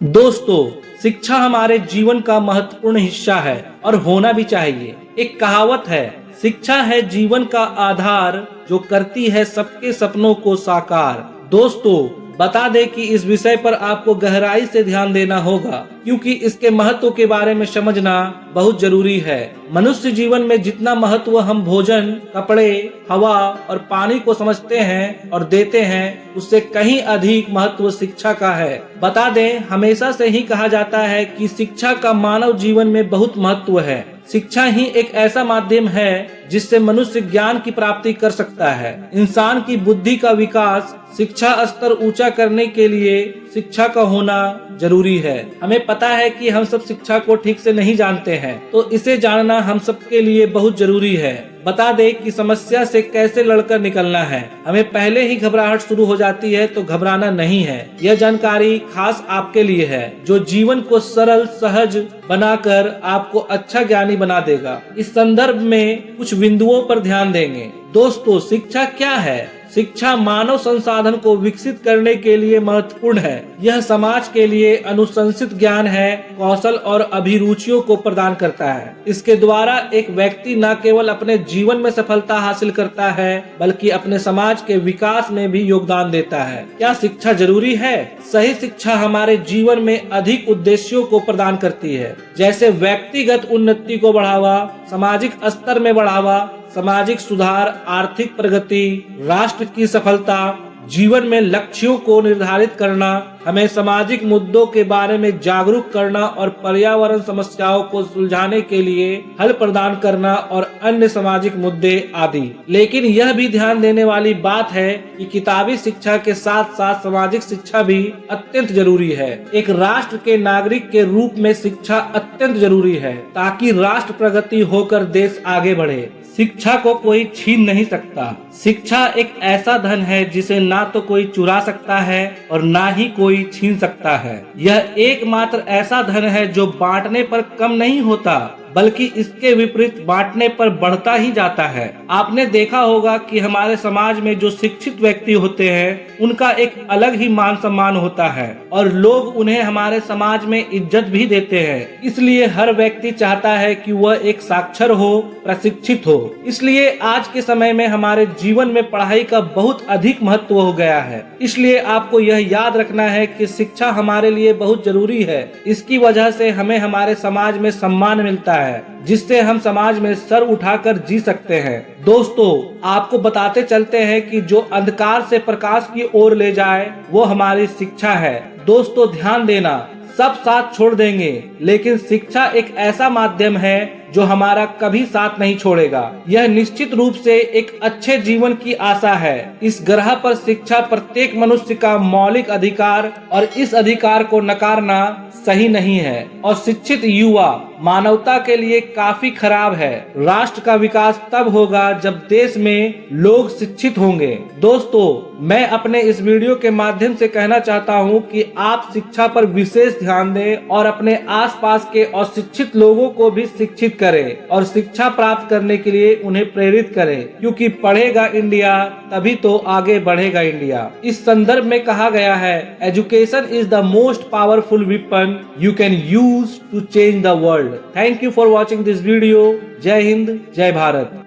दोस्तों, शिक्षा हमारे जीवन का महत्वपूर्ण हिस्सा है और होना भी चाहिए। एक कहावत है, शिक्षा है जीवन का आधार जो करती है सबके सपनों को साकार। दोस्तों, बता दें कि इस विषय पर आपको गहराई से ध्यान देना होगा क्योंकि इसके महत्व के बारे में समझना बहुत जरूरी है। मनुष्य जीवन में जितना महत्व हम भोजन, कपड़े, हवा और पानी को समझते हैं और देते हैं, उससे कहीं अधिक महत्व शिक्षा का है। बता दें, हमेशा से ही कहा जाता है कि शिक्षा का मानव जीवन में बहुत महत्व है। शिक्षा ही एक ऐसा माध्यम है जिससे मनुष्य ज्ञान की प्राप्ति कर सकता है। इंसान की बुद्धि का विकास शिक्षा स्तर ऊंचा करने के लिए शिक्षा का होना जरूरी है। हमें पता है कि हम सब शिक्षा को ठीक से नहीं जानते हैं, तो इसे जानना हम सबके लिए बहुत जरूरी है। बता दें कि समस्या से कैसे लड़कर निकलना है। हमें पहले ही घबराहट शुरू हो जाती है तो घबराना नहीं है। यह जानकारी खास आपके लिए है जो जीवन को सरल सहज बनाकर आपको अच्छा ज्ञानी बना देगा। इस संदर्भ में कुछ बिंदुओं पर ध्यान देंगे। दोस्तों, शिक्षा क्या है? शिक्षा मानव संसाधन को विकसित करने के लिए महत्वपूर्ण है। यह समाज के लिए अनुशंसित ज्ञान है, कौशल और अभिरुचियों को प्रदान करता है। इसके द्वारा एक व्यक्ति न केवल अपने जीवन में सफलता हासिल करता है बल्कि अपने समाज के विकास में भी योगदान देता है। क्या शिक्षा जरूरी है? सही शिक्षा हमारे जीवन में अधिक उद्देश्यों को प्रदान करती है, जैसे व्यक्तिगत उन्नति को बढ़ावा, सामाजिक स्तर में बढ़ावा, सामाजिक सुधार, आर्थिक प्रगति, राष्ट्र की सफलता, जीवन में लक्ष्यों को निर्धारित करना, हमें सामाजिक मुद्दों के बारे में जागरूक करना और पर्यावरण समस्याओं को सुलझाने के लिए हल प्रदान करना और अन्य सामाजिक मुद्दे आदि। लेकिन यह भी ध्यान देने वाली बात है कि किताबी शिक्षा के साथ साथ सामाजिक शिक्षा भी अत्यंत जरूरी है। एक राष्ट्र के नागरिक के रूप में शिक्षा अत्यंत जरूरी है ताकि राष्ट्र प्रगति होकर देश आगे बढ़े। शिक्षा को कोई छीन नहीं सकता। शिक्षा एक ऐसा धन है जिसे ना तो कोई चुरा सकता है और ना ही कोई छीन सकता है। यह एकमात्र ऐसा धन है जो बांटने पर कम नहीं होता बल्कि इसके विपरीत बांटने पर बढ़ता ही जाता है। आपने देखा होगा कि हमारे समाज में जो शिक्षित व्यक्ति होते हैं उनका एक अलग ही मान सम्मान होता है और लोग उन्हें हमारे समाज में इज्जत भी देते हैं। इसलिए हर व्यक्ति चाहता है कि वह एक साक्षर हो, प्रशिक्षित हो। इसलिए आज के समय में हमारे जीवन में पढ़ाई का बहुत अधिक महत्व हो गया है। इसलिए आपको यह याद रखना है कि शिक्षा हमारे लिए बहुत जरूरी है। इसकी वजह से हमें हमारे समाज में सम्मान मिलता है जिससे हम समाज में सर उठाकर जी सकते हैं। दोस्तों, आपको बताते चलते हैं कि जो अंधकार से प्रकाश की ओर ले जाए वो हमारी शिक्षा है। दोस्तों, ध्यान देना, सब साथ छोड़ देंगे लेकिन शिक्षा एक ऐसा माध्यम है जो हमारा कभी साथ नहीं छोड़ेगा। यह निश्चित रूप से एक अच्छे जीवन की आशा है। इस ग्रह पर शिक्षा प्रत्येक मनुष्य का मौलिक अधिकार और इस अधिकार को नकारना सही नहीं है और शिक्षित युवा मानवता के लिए काफी खराब है। राष्ट्र का विकास तब होगा जब देश में लोग शिक्षित होंगे। दोस्तों, मैं अपने इस वीडियो के माध्यम से कहना चाहता हूं कि आप शिक्षा पर विशेष ध्यान दें और अपने आसपास के अशिक्षित लोगों को भी शिक्षित करें और शिक्षा प्राप्त करने के लिए उन्हें प्रेरित करें, क्योंकि पढ़ेगा इंडिया तभी तो आगे बढ़ेगा इंडिया। इस संदर्भ में कहा गया है, education is the most powerful weapon you can use to change the world. Thank you for watching this video. जय हिंद, जय भारत।